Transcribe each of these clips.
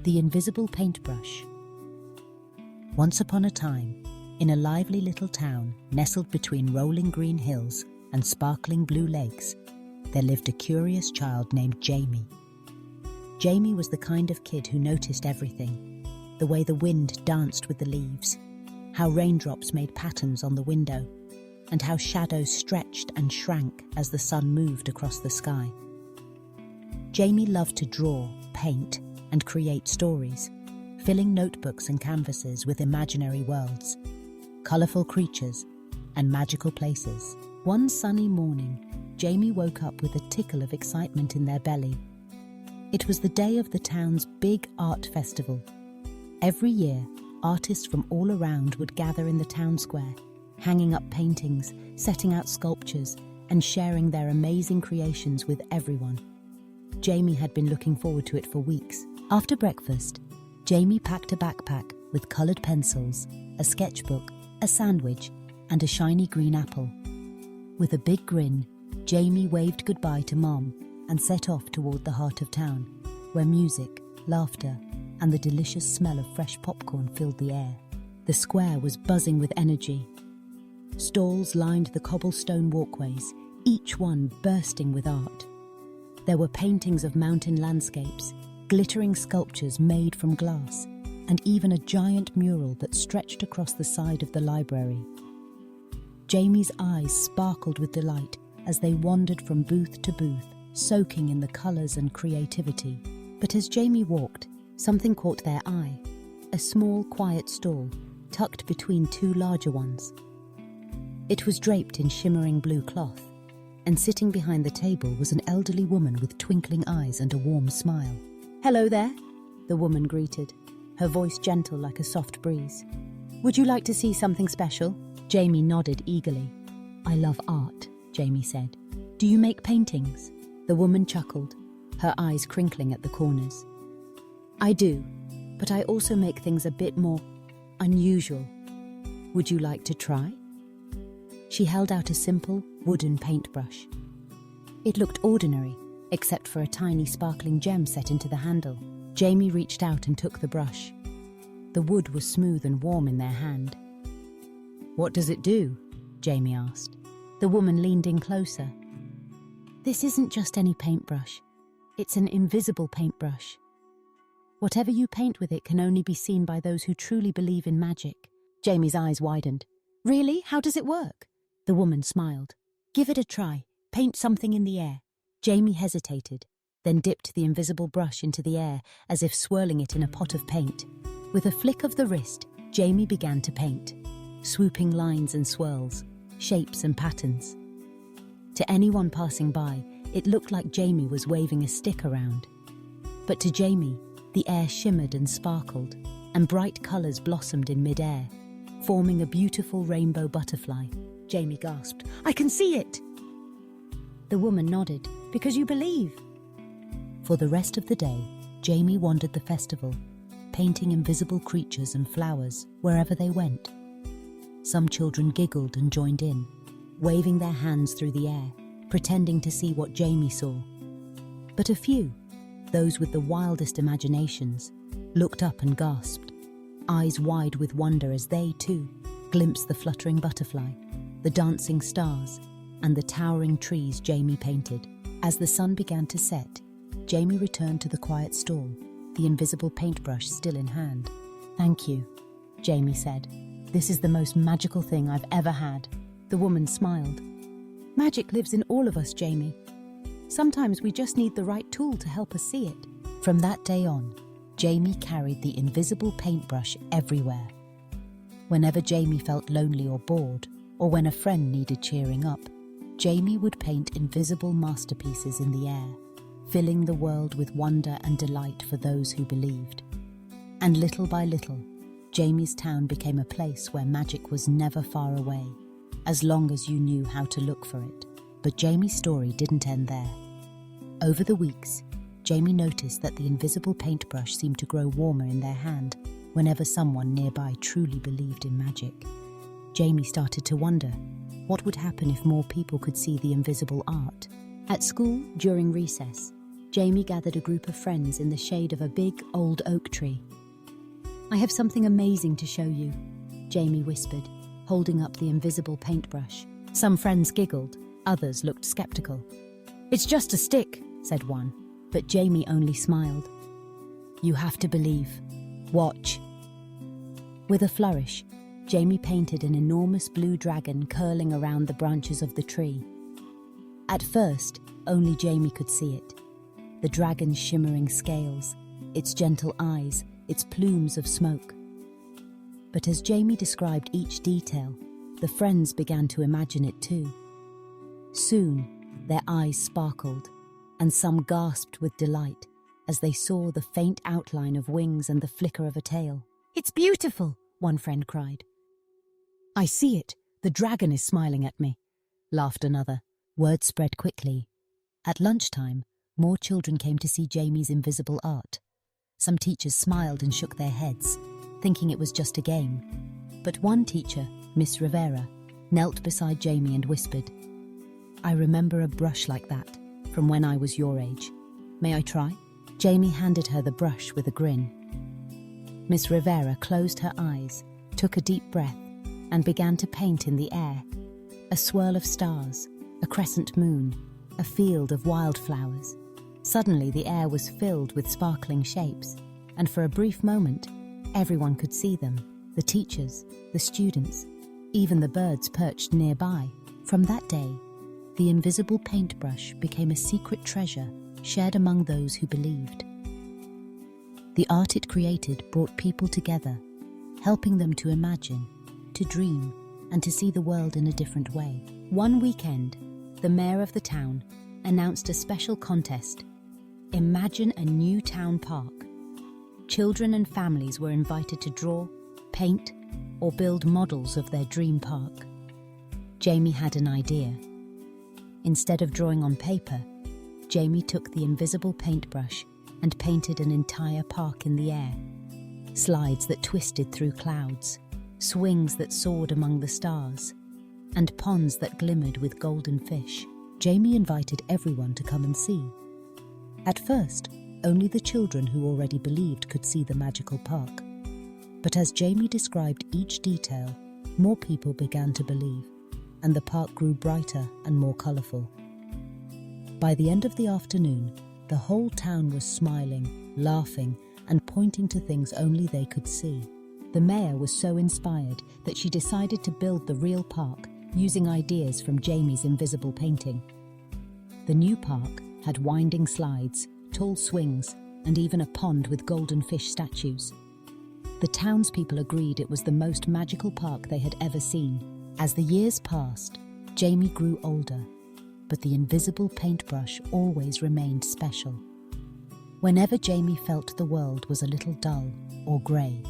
The Invisible Paintbrush. Once upon a time, in a lively little town nestled between rolling green hills and sparkling blue lakes, there lived a curious child named Jamie. Jamie was the kind of kid who noticed everything: the way the wind danced with the leaves, how raindrops made patterns on the window, and how shadows stretched and shrank as the sun moved across the sky. Jamie loved to draw, paint, and create stories, filling notebooks and canvases with imaginary worlds, colourful creatures, and magical places. One sunny morning, Jamie woke up with a tickle of excitement in their belly. It was the day of the town's big art festival. Every year, artists from all around would gather in the town square, hanging up paintings, setting out sculptures, and sharing their amazing creations with everyone. Jamie had been looking forward to it for weeks. After breakfast, Jamie packed a backpack with coloured pencils, a sketchbook, a sandwich, and a shiny green apple. With a big grin, Jamie waved goodbye to Mom and set off toward the heart of town, where music, laughter, and the delicious smell of fresh popcorn filled the air. The square was buzzing with energy. Stalls lined the cobblestone walkways, each one bursting with art. There were paintings of mountain landscapes, glittering sculptures made from glass, and even a giant mural that stretched across the side of the library. Jamie's eyes sparkled with delight as they wandered from booth to booth, soaking in the colours and creativity. But as Jamie walked, something caught their eye: a small, quiet stall tucked between two larger ones. It was draped in shimmering blue cloth, and sitting behind the table was an elderly woman with twinkling eyes and a warm smile. "Hello there," the woman greeted, her voice gentle like a soft breeze. "Would you like to see something special?" Jamie nodded eagerly. "I love art," Jamie said. "Do you make paintings?" The woman chuckled, her eyes crinkling at the corners. "I do, but I also make things a bit more unusual. Would you like to try?" She held out a simple, wooden paintbrush. It looked ordinary, except for a tiny sparkling gem set into the handle. Jamie reached out and took the brush. The wood was smooth and warm in their hand. "What does it do?" Jamie asked. The woman leaned in closer. "This isn't just any paintbrush. It's an invisible paintbrush. Whatever you paint with it can only be seen by those who truly believe in magic." Jamie's eyes widened. "Really? How does it work?" The woman smiled. "Give it a try. Paint something in the air." Jamie hesitated, then dipped the invisible brush into the air as if swirling it in a pot of paint. With a flick of the wrist, Jamie began to paint, swooping lines and swirls, shapes and patterns. To anyone passing by, it looked like Jamie was waving a stick around. But to Jamie, the air shimmered and sparkled, and bright colours blossomed in mid-air, forming a beautiful rainbow butterfly. Jamie gasped, "I can see it!" The woman nodded. "Because you believe." For the rest of the day, Jamie wandered the festival, painting invisible creatures and flowers wherever they went. Some children giggled and joined in, waving their hands through the air, pretending to see what Jamie saw. But a few, those with the wildest imaginations, looked up and gasped, eyes wide with wonder as they, too, glimpsed the fluttering butterfly, the dancing stars, and the towering trees Jamie painted. As the sun began to set, Jamie returned to the quiet stall, the invisible paintbrush still in hand. "Thank you," Jamie said. "This is the most magical thing I've ever had." The woman smiled. "Magic lives in all of us, Jamie. Sometimes we just need the right tool to help us see it." From that day on, Jamie carried the invisible paintbrush everywhere. Whenever Jamie felt lonely or bored, or when a friend needed cheering up, Jamie would paint invisible masterpieces in the air, filling the world with wonder and delight for those who believed. And little by little, Jamie's town became a place where magic was never far away, as long as you knew how to look for it. But Jamie's story didn't end there. Over the weeks, Jamie noticed that the invisible paintbrush seemed to grow warmer in their hand whenever someone nearby truly believed in magic. Jamie started to wonder, what would happen if more people could see the invisible art? At school, during recess, Jamie gathered a group of friends in the shade of a big, old oak tree. "I have something amazing to show you," Jamie whispered, holding up the invisible paintbrush. Some friends giggled, others looked skeptical. "It's just a stick," said one, but Jamie only smiled. "You have to believe. Watch." With a flourish, Jamie painted an enormous blue dragon curling around the branches of the tree. At first, only Jamie could see it. The dragon's shimmering scales, its gentle eyes, its plumes of smoke. But as Jamie described each detail, the friends began to imagine it too. Soon, their eyes sparkled, and some gasped with delight as they saw the faint outline of wings and the flicker of a tail. "It's beautiful," one friend cried. "I see it. The dragon is smiling at me," laughed another. Word spread quickly. At lunchtime, more children came to see Jamie's invisible art. Some teachers smiled and shook their heads, thinking it was just a game. But one teacher, Miss Rivera, knelt beside Jamie and whispered, "I remember a brush like that from when I was your age. May I try?" Jamie handed her the brush with a grin. Miss Rivera closed her eyes, took a deep breath, and began to paint in the air. A swirl of stars, a crescent moon, a field of wildflowers. Suddenly the air was filled with sparkling shapes, and for a brief moment, everyone could see them, the teachers, the students, even the birds perched nearby. From that day, the invisible paintbrush became a secret treasure shared among those who believed. The art it created brought people together, helping them to imagine, to dream, and to see the world in a different way. One weekend, the mayor of the town announced a special contest. Imagine a new town park. Children and families were invited to draw, paint, or build models of their dream park. Jamie had an idea. Instead of drawing on paper, Jamie took the invisible paintbrush and painted an entire park in the air. Slides that twisted through clouds, swings that soared among the stars, and ponds that glimmered with golden fish. Jamie invited everyone to come and see. At first, only the children who already believed could see the magical park. But as Jamie described each detail, more people began to believe, and the park grew brighter and more colourful. By the end of the afternoon, the whole town was smiling, laughing, and pointing to things only they could see. The mayor was so inspired that she decided to build the real park using ideas from Jamie's invisible painting. The new park had winding slides, tall swings, and even a pond with golden fish statues. The townspeople agreed it was the most magical park they had ever seen. As the years passed, Jamie grew older, but the invisible paintbrush always remained special. Whenever Jamie felt the world was a little dull or grey,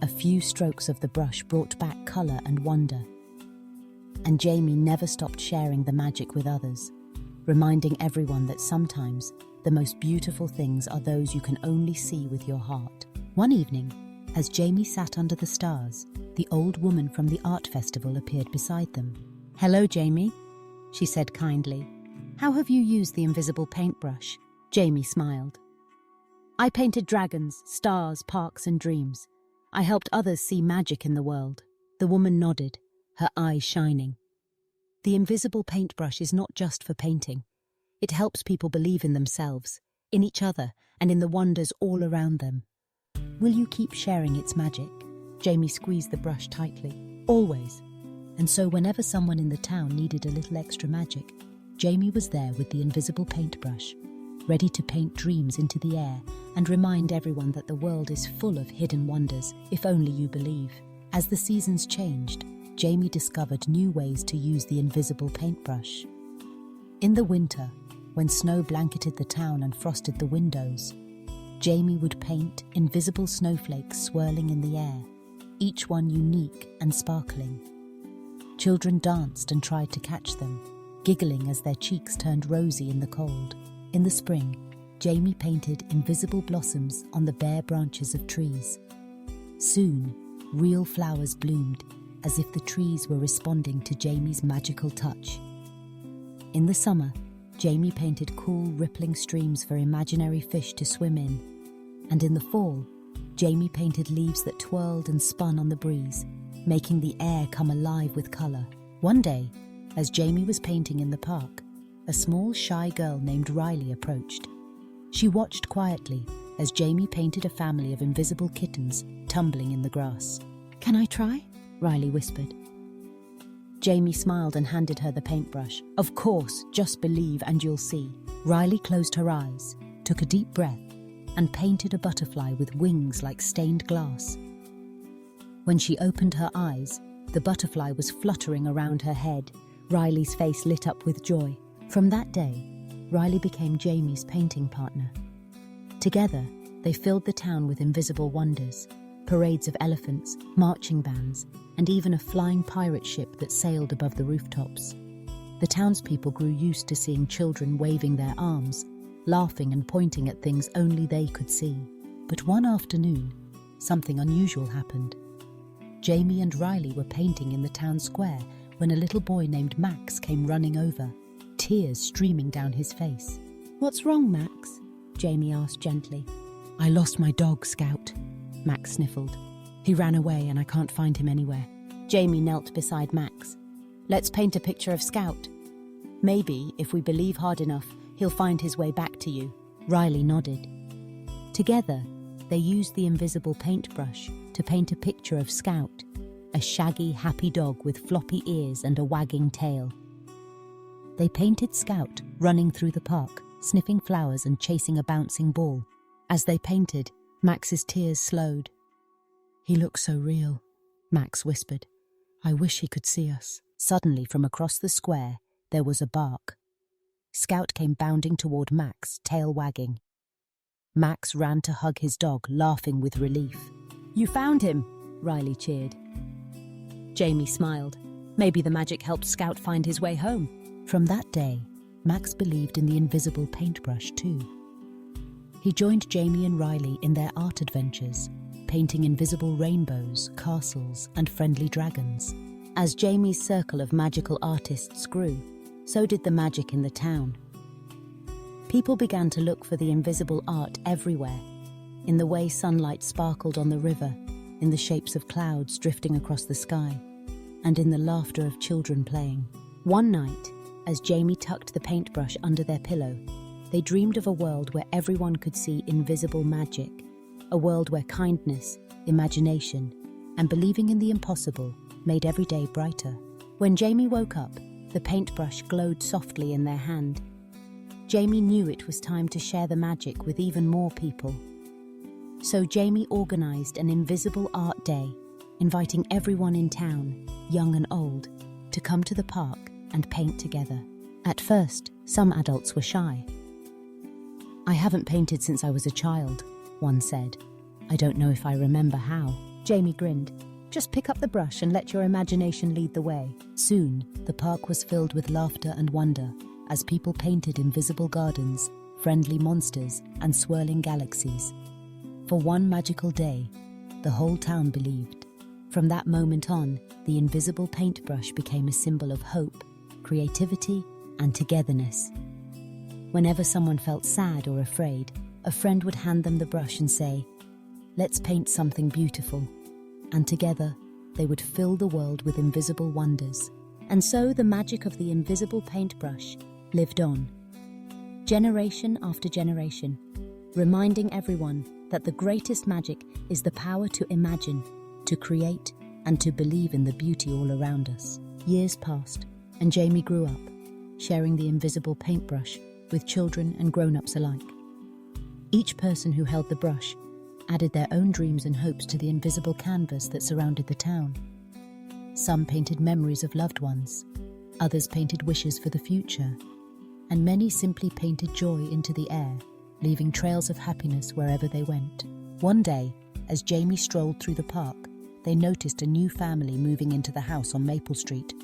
a few strokes of the brush brought back colour and wonder. And Jamie never stopped sharing the magic with others, reminding everyone that sometimes the most beautiful things are those you can only see with your heart. One evening, as Jamie sat under the stars, the old woman from the art festival appeared beside them. "Hello, Jamie," she said kindly. "How have you used the invisible paintbrush?" Jamie smiled. "I painted dragons, stars, parks, and dreams. I helped others see magic in the world." The woman nodded, her eyes shining. "The invisible paintbrush is not just for painting. It helps people believe in themselves, in each other, and in the wonders all around them. Will you keep sharing its magic?" Jamie squeezed the brush tightly. "Always." And so whenever someone in the town needed a little extra magic, Jamie was there with the invisible paintbrush, ready to paint dreams into the air and remind everyone that the world is full of hidden wonders if only you believe. As the seasons changed, Jamie discovered new ways to use the invisible paintbrush. In the winter, when snow blanketed the town and frosted the windows, Jamie would paint invisible snowflakes swirling in the air, each one unique and sparkling. Children danced and tried to catch them, giggling as their cheeks turned rosy in the cold. In the spring, Jamie painted invisible blossoms on the bare branches of trees. Soon, real flowers bloomed, as if the trees were responding to Jamie's magical touch. In the summer, Jamie painted cool, rippling streams for imaginary fish to swim in. And in the fall, Jamie painted leaves that twirled and spun on the breeze, making the air come alive with colour. One day, as Jamie was painting in the park, a small, shy girl named Riley approached. She watched quietly as Jamie painted a family of invisible kittens tumbling in the grass. "Can I try?" Riley whispered. Jamie smiled and handed her the paintbrush. "Of course, just believe and you'll see." Riley closed her eyes, took a deep breath, and painted a butterfly with wings like stained glass. When she opened her eyes, the butterfly was fluttering around her head. Riley's face lit up with joy. From that day, Riley became Jamie's painting partner. Together, they filled the town with invisible wonders, parades of elephants, marching bands, and even a flying pirate ship that sailed above the rooftops. The townspeople grew used to seeing children waving their arms, laughing and pointing at things only they could see. But one afternoon, something unusual happened. Jamie and Riley were painting in the town square when a little boy named Max came running over, tears streaming down his face. "What's wrong, Max?" Jamie asked gently. "I lost my dog, Scout," Max sniffled. "He ran away and I can't find him anywhere." Jamie knelt beside Max. "Let's paint a picture of Scout. Maybe, if we believe hard enough, he'll find his way back to you." Riley nodded. Together, they used the invisible paintbrush to paint a picture of Scout, a shaggy, happy dog with floppy ears and a wagging tail. They painted Scout running through the park, sniffing flowers and chasing a bouncing ball. As they painted, Max's tears slowed. "He looks so real," Max whispered. "I wish he could see us." Suddenly, from across the square, there was a bark. Scout came bounding toward Max, tail wagging. Max ran to hug his dog, laughing with relief. "You found him," Riley cheered. Jamie smiled. Maybe the magic helped Scout find his way home. From that day, Max believed in the invisible paintbrush too. He joined Jamie and Riley in their art adventures, painting invisible rainbows, castles, and friendly dragons. As Jamie's circle of magical artists grew, so did the magic in the town. People began to look for the invisible art everywhere, in the way sunlight sparkled on the river, in the shapes of clouds drifting across the sky, and in the laughter of children playing. One night, as Jamie tucked the paintbrush under their pillow, they dreamed of a world where everyone could see invisible magic, a world where kindness, imagination, and believing in the impossible made every day brighter. When Jamie woke up, the paintbrush glowed softly in their hand. Jamie knew it was time to share the magic with even more people. So Jamie organized an invisible art day, inviting everyone in town, young and old, to come to the park and paint together. At first, some adults were shy. "I haven't painted since I was a child," one said. "I don't know if I remember how." Jamie grinned. "Just pick up the brush and let your imagination lead the way." Soon, the park was filled with laughter and wonder as people painted invisible gardens, friendly monsters, and swirling galaxies. For one magical day, the whole town believed. From that moment on, the invisible paintbrush became a symbol of hope, creativity, and togetherness. Whenever someone felt sad or afraid, a friend would hand them the brush and say, "Let's paint something beautiful." And together, they would fill the world with invisible wonders. And so the magic of the invisible paintbrush lived on, generation after generation, reminding everyone that the greatest magic is the power to imagine, to create, and to believe in the beauty all around us. Years passed, and Jamie grew up, sharing the invisible paintbrush with children and grown-ups alike. Each person who held the brush added their own dreams and hopes to the invisible canvas that surrounded the town. Some painted memories of loved ones, others painted wishes for the future, and many simply painted joy into the air, leaving trails of happiness wherever they went. One day, as Jamie strolled through the park, they noticed a new family moving into the house on Maple Street.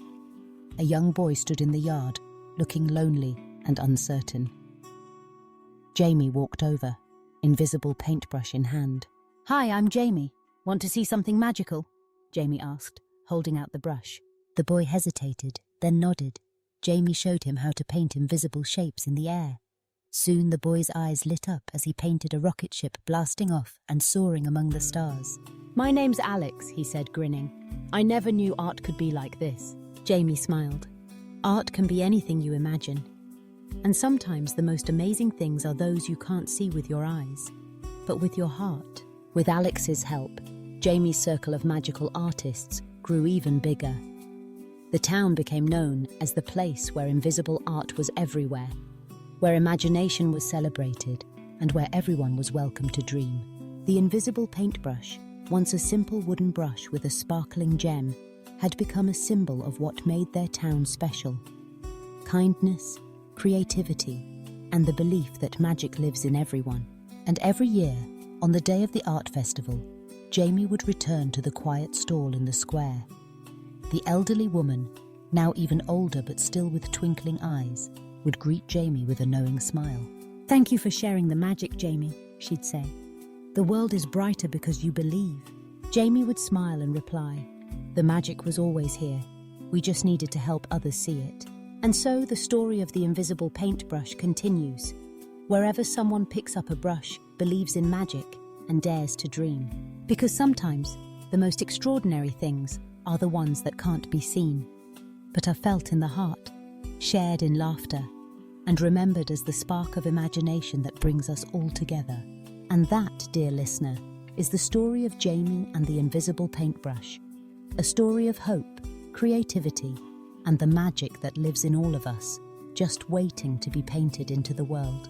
A young boy stood in the yard, looking lonely and uncertain. Jamie walked over, invisible paintbrush in hand. "Hi, I'm Jamie. Want to see something magical?" Jamie asked, holding out the brush. The boy hesitated, then nodded. Jamie showed him how to paint invisible shapes in the air. Soon the boy's eyes lit up as he painted a rocket ship blasting off and soaring among the stars. "My name's Alex," he said, grinning. "I never knew art could be like this." Jamie smiled. Art can be anything you imagine. And sometimes the most amazing things are those you can't see with your eyes, but with your heart. With Alex's help, Jamie's circle of magical artists grew even bigger. The town became known as the place where invisible art was everywhere, where imagination was celebrated, and where everyone was welcome to dream. The invisible paintbrush, once a simple wooden brush with a sparkling gem, had become a symbol of what made their town special. Kindness, creativity, and the belief that magic lives in everyone. And every year, on the day of the art festival, Jamie would return to the quiet stall in the square. The elderly woman, now even older but still with twinkling eyes, would greet Jamie with a knowing smile. "Thank you for sharing the magic, Jamie," she'd say. "The world is brighter because you believe." Jamie would smile and reply, "The magic was always here. We just needed to help others see it." And so the story of the invisible paintbrush continues. Wherever someone picks up a brush, believes in magic, and dares to dream. Because sometimes the most extraordinary things are the ones that can't be seen, but are felt in the heart, shared in laughter, and remembered as the spark of imagination that brings us all together. And that, dear listener, is the story of Jamie and the invisible paintbrush. A story of hope, creativity, and the magic that lives in all of us, just waiting to be painted into the world.